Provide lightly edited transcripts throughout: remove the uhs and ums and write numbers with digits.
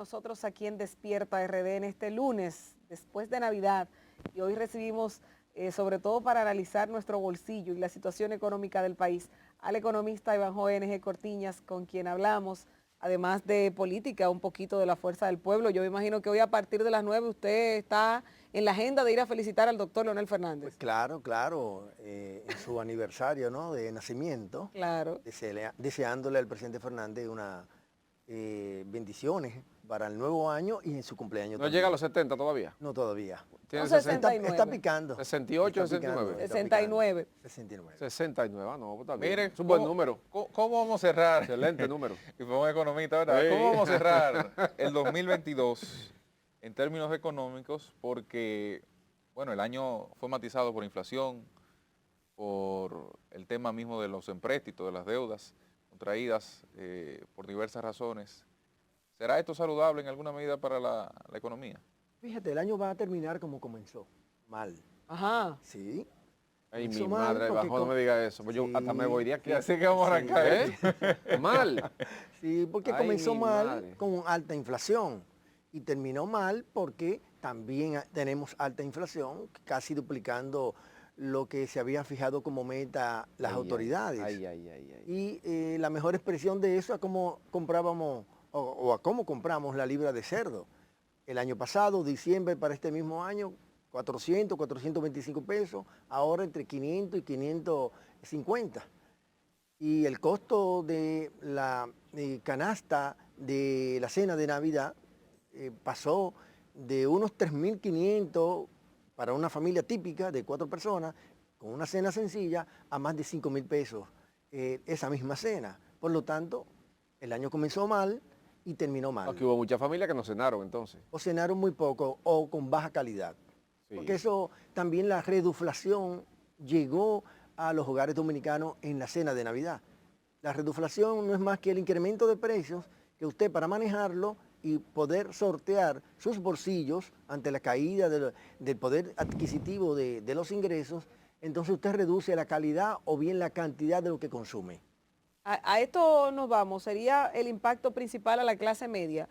Nosotros aquí en Despierta RD en este lunes, después de Navidad, y hoy recibimos, sobre todo para analizar nuestro bolsillo y la situación económica del país, al economista Ivanhoe N.G. Cortiñas, con quien hablamos, además de política, un poquito de la fuerza del pueblo. Yo me imagino que hoy a partir de las 9 usted está en la agenda de ir a felicitar al doctor Leonel Pues Fernández. claro, claro, en su aniversario, ¿no?, de nacimiento, Claro. deseándole al presidente Fernández unas bendiciones para el nuevo año y en su cumpleaños ¿No llega a también. los 70 todavía? No todavía. Tiene Son 60, Está 69. picando. 68, Está picando, 69. está picando. 69. 69. 69, no, pues está bien. Miren, Es un buen ¿cómo, número. cómo vamos a cerrar? Excelente número. Y fue un economista, ¿verdad? Sí. ¿Cómo vamos a cerrar el 2022 en términos económicos? Porque, bueno, el año fue matizado por inflación, por el tema mismo de los empréstitos, de las deudas contraídas por diversas razones. ¿Será esto saludable en alguna medida para la economía? Fíjate, el año va a terminar como comenzó, mal. Sí. Sí. Ay, mi Comenzó mal madre, porque bajo no me diga eso. Pues yo Sí. hasta me voy de aquí. Así que vamos a arrancar. Mal. Sí, porque Ay, comenzó mi mal madre. con alta inflación y terminó mal porque también tenemos alta inflación, casi duplicando lo que se habían fijado como meta las Ay, autoridades. ay. Y la mejor expresión de eso es cómo comprábamos o a cómo compramos la libra de cerdo. El año pasado, diciembre para este mismo año, 400, 425 pesos, ahora entre 500 y 550. Y el costo de la canasta de la cena de Navidad pasó de unos 3.500 para una familia típica de 4 personas, con una cena sencilla, a más de 5.000 pesos esa misma cena. Por lo tanto, el año comenzó mal y terminó mal. Aquí hubo muchas familias que no cenaron entonces. O cenaron muy poco o con baja calidad. Sí. Porque eso también, la reduflación llegó a los hogares dominicanos en la cena de Navidad. La reduflación no es más que el incremento de precios que usted, para manejarlo y poder sortear sus bolsillos ante la caída del poder adquisitivo de los ingresos, entonces usted reduce la calidad o bien la cantidad de lo que consume. A esto nos vamos, sería el impacto principal a la clase media.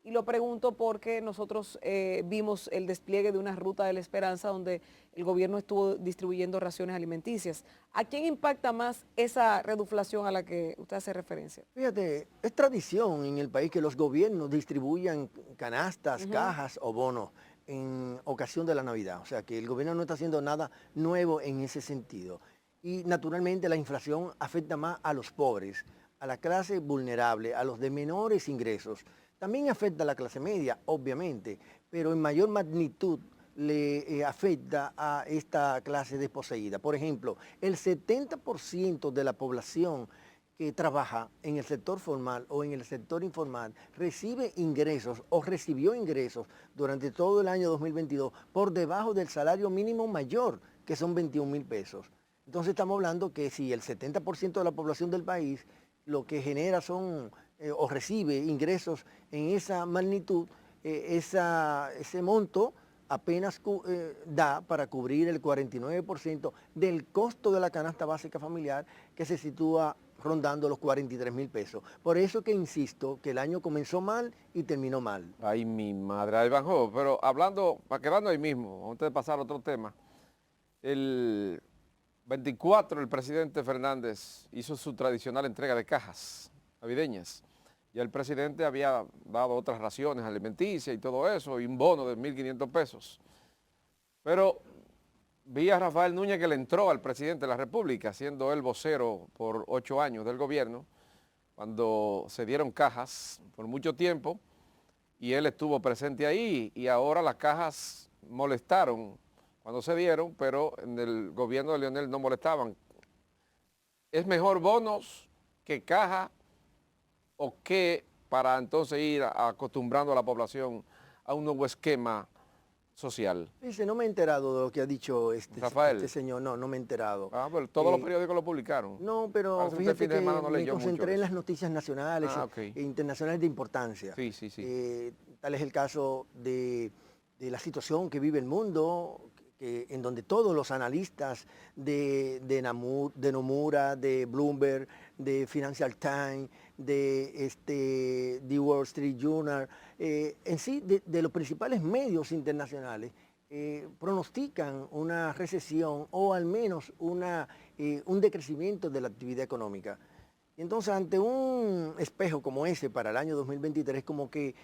Y lo pregunto porque nosotros vimos el despliegue de una ruta de la esperanza donde el gobierno estuvo distribuyendo raciones alimenticias. ¿A quién impacta más esa reduflación a la que usted hace referencia? Fíjate, es tradición en el país que los gobiernos distribuyan canastas, cajas o bonos en ocasión de la Navidad. O sea que el gobierno no está haciendo nada nuevo en ese sentido. Y naturalmente la inflación afecta más a los pobres, a la clase vulnerable, a los de menores ingresos. También afecta a la clase media, obviamente, pero en mayor magnitud le afecta a esta clase desposeída. Por ejemplo, el 70% de la población que trabaja en el sector formal o en el sector informal recibe ingresos o recibió ingresos durante todo el año 2022 por debajo del salario mínimo mayor, que son 21.000 pesos. Entonces estamos hablando que si el 70% de la población del país lo que genera son o recibe ingresos en esa magnitud, ese monto apenas da para cubrir el 49% del costo de la canasta básica familiar, que se sitúa rondando los 43.000 pesos. Por eso que insisto que el año comenzó mal y terminó mal. Ay, mi madre, Ivanhoe, pero quedando ahí mismo, antes de pasar a otro tema, el 24 el presidente Fernández hizo su tradicional entrega de cajas navideñas. Ya el presidente había dado otras raciones alimenticias y todo eso, y un bono de 1.500 pesos. Pero vi a Rafael Núñez que le entró al presidente de la República, siendo él vocero por 8 años del gobierno, cuando se dieron cajas por mucho tiempo, y él estuvo presente ahí, y ahora las cajas molestaron cuando se dieron, pero en el gobierno de Leonel no molestaban. ¿Es mejor bonos que caja o qué para entonces ir acostumbrando a la población a un nuevo esquema social? Dice, no me he enterado de lo que ha dicho Rafael. este señor, no me he enterado. Ah, pero todos los periódicos lo publicaron. No, pero Parece que usted el fíjate fin de que semana no me leyó mucho concentré en eso. las noticias nacionales Ok. e internacionales de importancia. Sí. Tal es el caso de la situación que vive el mundo, en donde todos los analistas de Nomura, de Bloomberg, de Financial Times, de The Wall Street Journal, en sí de los principales medios internacionales, pronostican una recesión o al menos un decrecimiento de la actividad económica. Y entonces, ante un espejo como ese para el año 2023, como que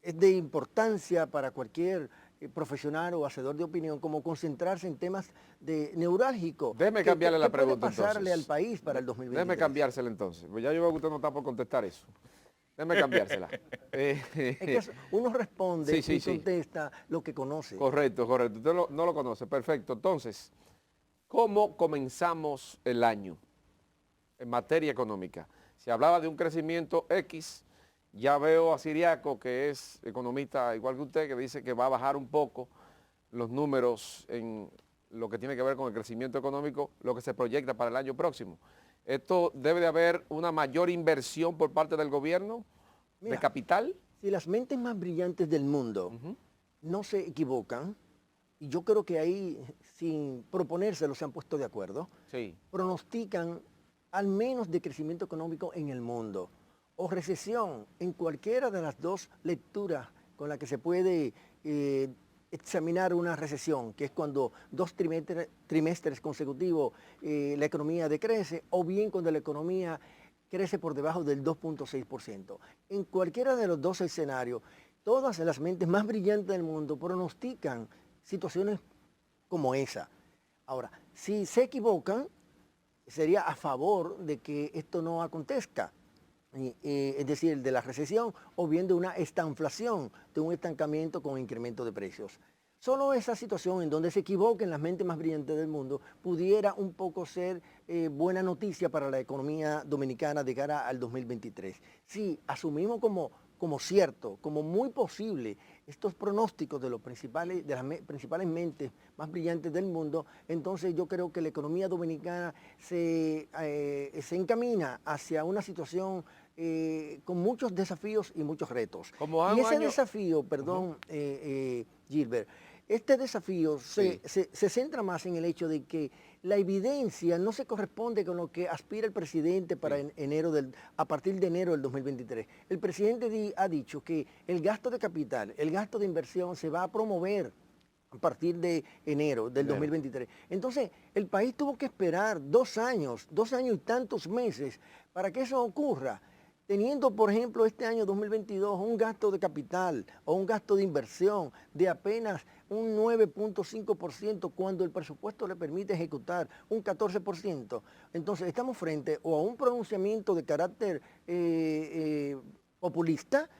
es de importancia para cualquier profesional o hacedor de opinión, como concentrarse en temas neurálgicos. Déjeme cambiarle la puede pregunta pasarle entonces. al país para el 2023. Déjeme cambiársela entonces, pues ya yo veo que usted no está por contestar eso. Déjeme cambiársela. Es que uno responde Sí, y contesta lo que conoce. Correcto, correcto. Usted no lo conoce, perfecto. Entonces, ¿cómo comenzamos el año en materia económica? Se hablaba de un crecimiento X, ya veo a Siriaco, que es economista igual que usted, que dice que va a bajar un poco los números en lo que tiene que ver con el crecimiento económico, lo que se proyecta para el año próximo. ¿Esto debe de haber una mayor inversión por parte del gobierno de capital? Si las mentes más brillantes del mundo no se equivocan, y yo creo que ahí, sin proponérselo, se han puesto de acuerdo, Sí. pronostican al menos de crecimiento económico en el mundo o recesión en cualquiera de las dos lecturas con la que se puede examinar una recesión, que es cuando dos trimestres consecutivos la economía decrece, o bien cuando la economía crece por debajo del 2.6%. En cualquiera de los dos escenarios, todas las mentes más brillantes del mundo pronostican situaciones como esa. Ahora, si se equivocan, sería a favor de que esto no acontezca. Es decir, de la recesión o bien de una estanflación, de un estancamiento con incremento de precios. Solo esa situación en donde se equivoquen las mentes más brillantes del mundo pudiera un poco ser buena noticia para la economía dominicana de cara al 2023. Si asumimos como cierto, como muy posible estos pronósticos de las principales mentes más brillantes del mundo, entonces yo creo que la economía dominicana se encamina hacia una situación con muchos desafíos y muchos retos. Y ese desafío, perdón, Gilbert, este desafío se centra más en el hecho de que la evidencia no se corresponde con lo que aspira el presidente para a partir de enero del 2023. El presidente ha dicho que el gasto de capital, el gasto de inversión se va a promover a partir de enero del 2023. Entonces, el país tuvo que esperar 2 años y tantos meses para que eso ocurra, teniendo, por ejemplo, este año 2022 un gasto de capital o un gasto de inversión de apenas un 9.5% cuando el presupuesto le permite ejecutar un 14%. Entonces, estamos frente o a un pronunciamiento de carácter populista,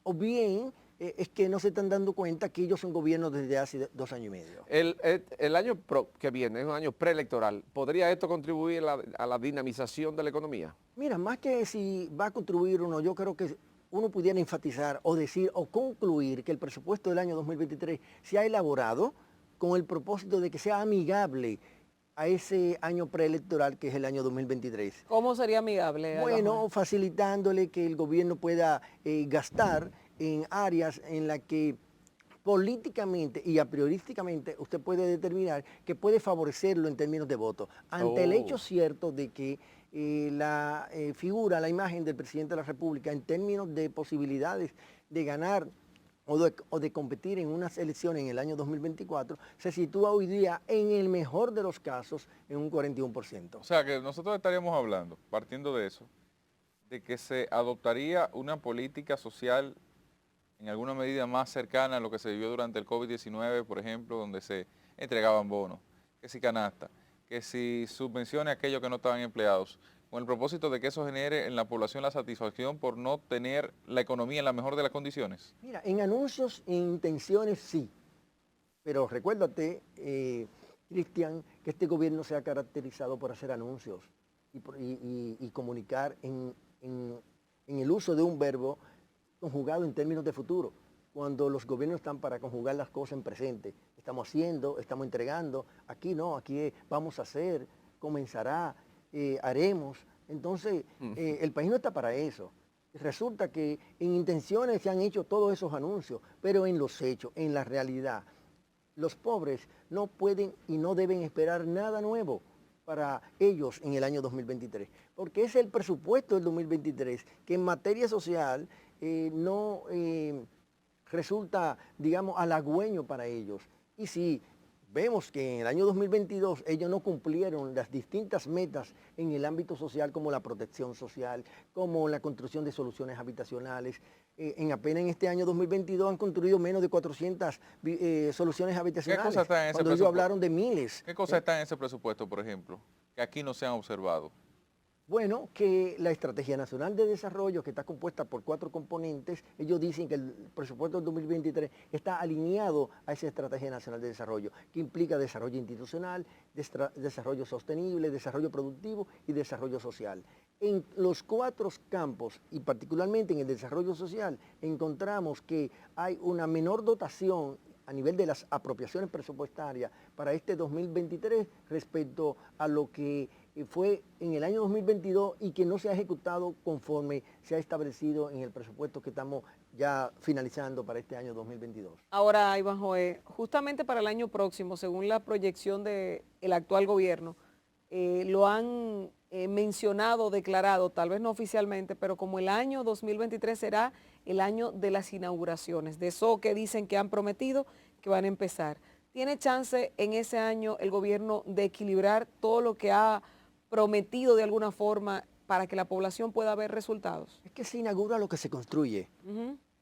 o bien es que no se están dando cuenta que ellos son gobiernos desde hace 2 años y medio. El año que viene es un año preelectoral. ¿Podría esto contribuir a la dinamización de la economía? Mira, más que si va a contribuir o no, yo creo que uno pudiera enfatizar o decir o concluir que el presupuesto del año 2023 se ha elaborado con el propósito de que sea amigable a ese año preelectoral que es el año 2023. ¿Cómo sería amigable? Bueno, facilitándole que el gobierno pueda gastar en áreas en las que políticamente y a priorísticamente usted puede determinar que puede favorecerlo en términos de voto, ante el hecho cierto de que la imagen del presidente de la República en términos de posibilidades de ganar o de competir en unas elecciones en el año 2024, se sitúa hoy día en el mejor de los casos en un 41%. O sea que nosotros estaríamos hablando, partiendo de eso, de que se adoptaría una política social en alguna medida más cercana a lo que se vivió durante el COVID-19, por ejemplo, donde se entregaban bonos, que si canasta, que si subvenciones a aquellos que no estaban empleados, con el propósito de que eso genere en la población la satisfacción por no tener la economía en la mejor de las condiciones. Mira, en anuncios e intenciones sí, pero recuérdate, Cristian, que este gobierno se ha caracterizado por hacer anuncios y comunicar en el uso de un verbo conjugado en términos de futuro, cuando los gobiernos están para conjugar las cosas en presente. Estamos haciendo, estamos entregando, aquí no, aquí vamos a hacer, comenzará, haremos. Entonces, el país no está para eso. Resulta que en intenciones se han hecho todos esos anuncios, pero en los hechos, en la realidad, los pobres no pueden y no deben esperar nada nuevo. para ellos en el año 2023, porque es el presupuesto del 2023 que en materia social no resulta, digamos, halagüeño para ellos. Y si vemos que en el año 2022 ellos no cumplieron las distintas metas en el ámbito social, como la protección social, como la construcción de soluciones habitacionales. Apenas en este año 2022 han construido menos de 400 soluciones habitacionales. ¿Qué cosas están en ese cuando ellos presupuesto? hablaron de miles. ¿Qué cosas están en ese presupuesto, por ejemplo, que aquí no se han observado? Bueno, que la Estrategia Nacional de Desarrollo, que está compuesta por 4 componentes, ellos dicen que el presupuesto del 2023 está alineado a esa Estrategia Nacional de Desarrollo, que implica desarrollo institucional, desarrollo sostenible, desarrollo productivo y desarrollo social. En los 4 campos, y particularmente en el desarrollo social, encontramos que hay una menor dotación a nivel de las apropiaciones presupuestarias para este 2023 respecto a lo que fue en el año 2022 y que no se ha ejecutado conforme se ha establecido en el presupuesto que estamos ya finalizando para este año 2022. Ahora, Ivanhoe, justamente para el año próximo, según la proyección del actual gobierno, lo han mencionado, declarado, tal vez no oficialmente, pero como el año 2023 será el año de las inauguraciones, de eso que dicen que han prometido que van a empezar. ¿Tiene chance en ese año el gobierno de equilibrar todo lo que ha prometido de alguna forma para que la población pueda ver resultados? Es que se inaugura lo que se construye.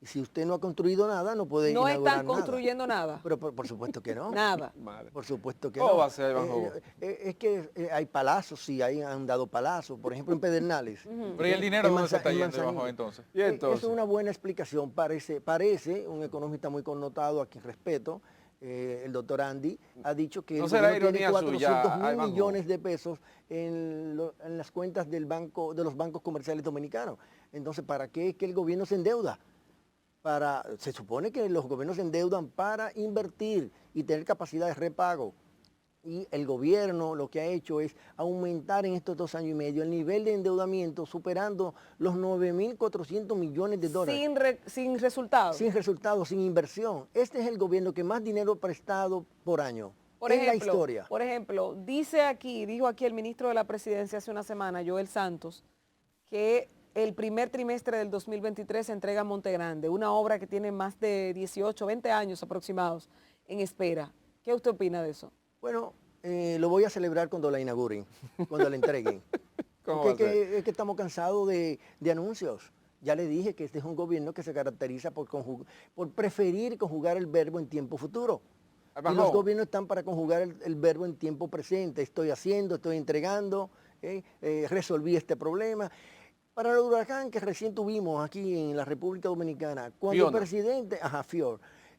Y si usted no ha construido nada, no puede No inaugurar están construyendo nada. Pero por supuesto que no. Nada. Madre. Por supuesto que ¿Cómo no. va a ser, Ivanhoe? Es que hay palazos, sí, ahí han dado palazos, por ejemplo en Pedernales. Pero ¿y el dinero En dónde se está en yendo, Manzanillo. Ivanhoe, entonces? ¿Y entonces? Eso es una buena explicación, parece un economista muy connotado, a quien respeto, el doctor Andy, ha dicho que ¿No el será gobierno tiene ironía suya, 400.000 Ivanhoe? millones de pesos en las cuentas del banco, de los bancos comerciales dominicanos. Entonces, ¿para qué es que el gobierno se endeuda? Se supone que los gobiernos se endeudan para invertir y tener capacidad de repago. Y el gobierno lo que ha hecho es aumentar en estos 2 años y medio el nivel de endeudamiento, superando los 9.400 millones de dólares. Sin resultados. Sin resultados, sin inversión. Este es el gobierno que más dinero ha prestado por año en la historia. Por ejemplo, dijo aquí el ministro de la Presidencia hace una semana, Joel Santos, que el primer trimestre del 2023 se entrega a Monte Grande, una obra que tiene más de 18, 20 años aproximados en espera. ¿Qué usted opina de eso? Bueno, lo voy a celebrar cuando la inauguren, cuando la entreguen. ¿Cómo Porque va a ser? es que estamos cansados de anuncios. Ya le dije que este es un gobierno que se caracteriza por preferir conjugar el verbo en tiempo futuro. Y los Ivanhoe, gobiernos están para conjugar el verbo en tiempo presente. Estoy haciendo, estoy entregando, resolví este problema. Para el huracán que recién tuvimos aquí en la República Dominicana, cuando Fiona. el presidente,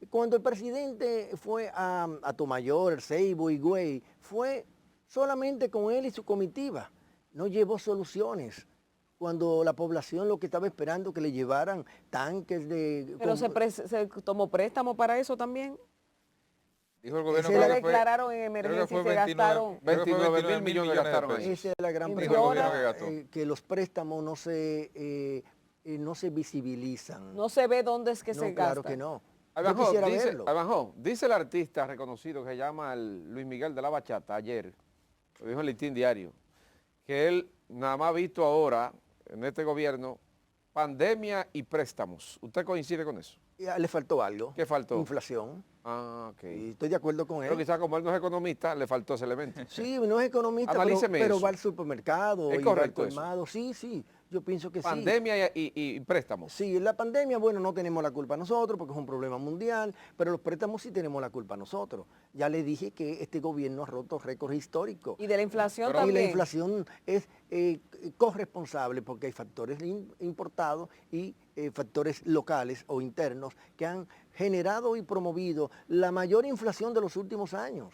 cuando el presidente fue a Tomayor, El Ceibo, Higüey, fue solamente con él y su comitiva. No llevó soluciones. Cuando la población lo que estaba esperando que le llevaran tanques de... Pero se tomó préstamo para eso también. Dijo el gobierno Ese que la fue- declararon en creo que emergencia fue y se gastaron. creo que fue 29.000 millones gastaron de ahí. pesos. Esa es la gran Y pregunta, ahora- que gastó. que los préstamos no se visibilizan. No se ve dónde es que No, se claro gasta. que no. Yo Ivanhoe, quisiera verlo. dice el artista reconocido que se llama Luis Miguel de la Bachata ayer, lo dijo en el Listín Diario, que él nada más ha visto ahora en este gobierno pandemia y préstamos. ¿Usted coincide con eso? Le faltó algo. ¿Qué faltó? Inflación. Ah, ok. Y estoy de acuerdo con Pero él. quizás como él no es economista, le faltó ese elemento. Sí, no es economista, Analíceme pero eso. va al supermercado ¿Es y va al correcto eso? colmado. Sí, yo pienso que sí. Pandemia y préstamos. Sí, la pandemia, bueno, no tenemos la culpa nosotros porque es un problema mundial, pero los préstamos sí tenemos la culpa nosotros. Ya le dije que este gobierno ha roto récords históricos. Y de la inflación Y la también. inflación es corresponsable porque hay factores importados y factores locales o internos que han generado y promovido la mayor inflación de los últimos años.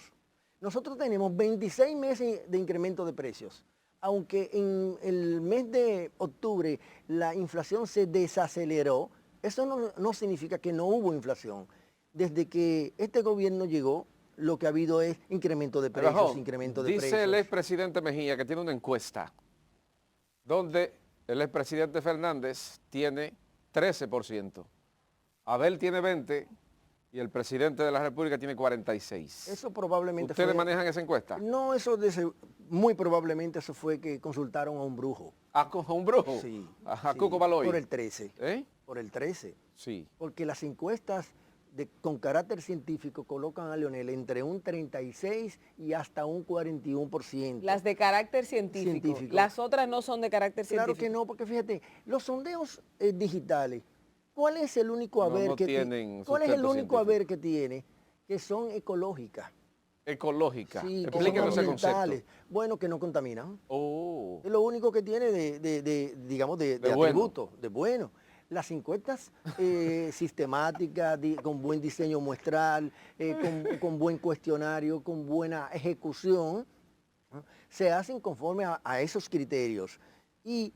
Nosotros tenemos 26 meses de incremento de precios. Aunque en el mes de octubre la inflación se desaceleró, eso no significa que no hubo inflación. Desde que este gobierno llegó, lo que ha habido es incremento de precios, Ivanhoe, incremento de dice precios. el expresidente Mejía que tiene una encuesta donde el expresidente Fernández tiene 13%, Abel tiene 20% y Y el presidente de la República tiene 46. Eso probablemente ¿Ustedes fue... manejan esa encuesta? No, muy probablemente eso fue que consultaron a un brujo. ¿A un brujo? Sí. ¿A sí, Cuco Baloy? Por el 13. ¿Eh? Por el 13. Sí. Porque las encuestas con carácter científico colocan a Leonel entre un 36 y hasta un 41%. Las de carácter científico. Las otras no son de carácter científico. Claro que no, porque fíjate, los sondeos digitales, ¿cuál es el único haber que tiene? ¿Cuál es el único haber que tiene? Que son ecológicas. Ecológica. Sí, explíquenos ese concepto. Bueno, que no contaminan. Oh. Es lo único que tiene digamos, de bueno. atributo, de bueno. Las encuestas sistemáticas, con buen diseño muestral, con buen cuestionario, con buena ejecución, ¿no? Se hacen conforme a esos criterios. Y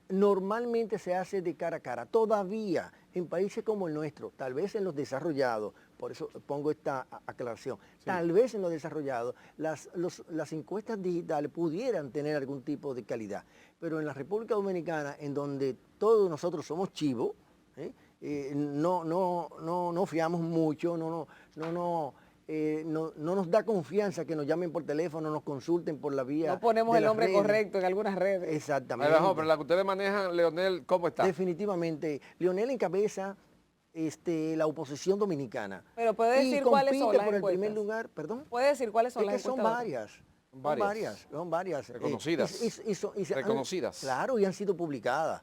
normalmente se hace de cara a cara. Todavía en países como el nuestro, tal vez en los desarrollados, por eso pongo esta aclaración, sí. Tal vez en los desarrollados las encuestas digitales pudieran tener algún tipo de calidad, pero en la República Dominicana, en donde todos nosotros somos chivos, no fiamos mucho, no nos da confianza que nos llamen por teléfono, nos consulten por la vía. No ponemos el nombre correcto en algunas redes. Exactamente. Pero la que ustedes manejan, Leonel, ¿cómo está? Definitivamente. Leonel encabeza la oposición dominicana. Pero puede decir cuáles son las por encuestas. El primer lugar, perdón. Puede decir cuáles son las encuestas. Son varias. Reconocidas. Reconocidas. Claro, y han sido publicadas.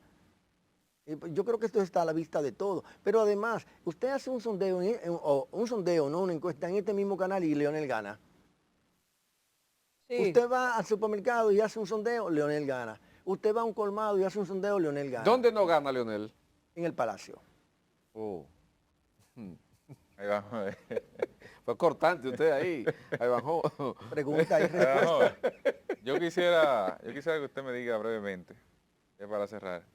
Yo creo que esto está a la vista de todos. Pero además, usted hace un sondeo, no una encuesta en este mismo canal y Leonel gana. Sí. Usted va al supermercado y hace un sondeo, Leonel gana. Usted va a un colmado y hace un sondeo, Leonel gana. ¿Dónde no gana Leonel? En el Palacio. Oh. Ahí va. Fue cortante usted ahí. Ahí bajó. Pregunta y respuesta. Yo quisiera que usted me diga brevemente, para cerrar.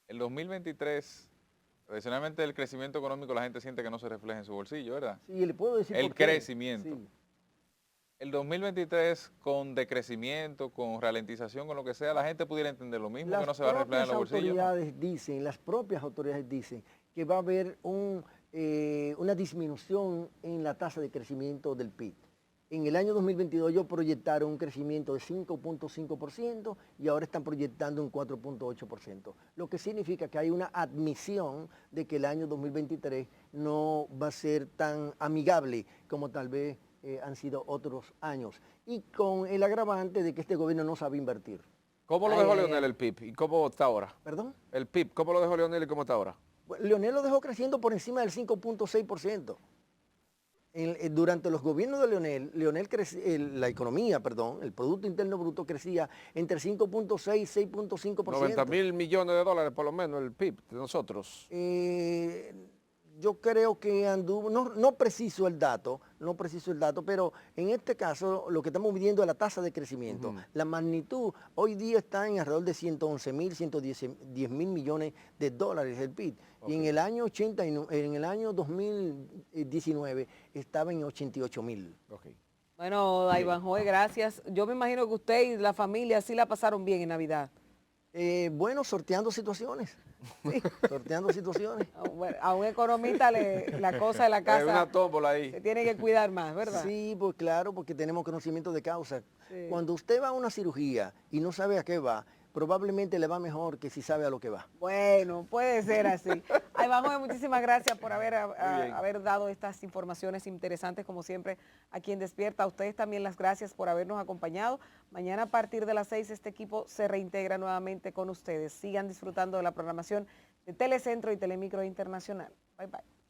El 2023, tradicionalmente el crecimiento económico la gente siente que no se refleja en su bolsillo, ¿verdad? Sí, le puedo decir el crecimiento. Sí. El 2023 con decrecimiento, con ralentización, con lo que sea, la gente pudiera entender lo mismo, que no se va a reflejar en los bolsillos. Las propias autoridades dicen que va a haber una disminución en la tasa de crecimiento del PIB. En el año 2022 ellos proyectaron un crecimiento de 5.5% y ahora están proyectando un 4.8%, lo que significa que hay una admisión de que el año 2023 no va a ser tan amigable como tal vez han sido otros años, y con el agravante de que este gobierno no sabe invertir. ¿Cómo lo dejó Leonel el PIB y cómo está ahora? ¿Perdón? El PIB, ¿cómo lo dejó Leonel y cómo está ahora? Leonel lo dejó creciendo por encima del 5.6%. Durante los gobiernos de la economía, el Producto Interno Bruto crecía entre 5.6 y 6.5%. 90.000 millones de dólares por lo menos el PIB de nosotros. Yo creo que anduvo, no preciso el dato, pero en este caso lo que estamos midiendo es la tasa de crecimiento. La magnitud hoy día está en alrededor de 111.000, 110.000 millones de dólares el PIB. Y en el año 2019 estaba en 88.000. Bueno, Ivanhoe, gracias. Yo me imagino que usted y la familia sí la pasaron bien en Navidad. Bueno, sorteando situaciones. Sí, sorteando situaciones. A un economista la cosa de la casa una tómbola ahí. Se tiene que cuidar más, ¿verdad? Sí, pues claro, porque tenemos conocimiento de causa. Sí. Cuando usted va a una cirugía y no sabe a qué va, probablemente le va mejor que si sabe a lo que va. Bueno, puede ser así. Ivanhoe, muchísimas gracias por haber dado estas informaciones interesantes, como siempre, aquí en Despierta. A ustedes también las gracias por habernos acompañado. Mañana a partir de las 6 este equipo se reintegra nuevamente con ustedes. Sigan disfrutando de la programación de Telecentro y Telemicro Internacional. Bye, bye.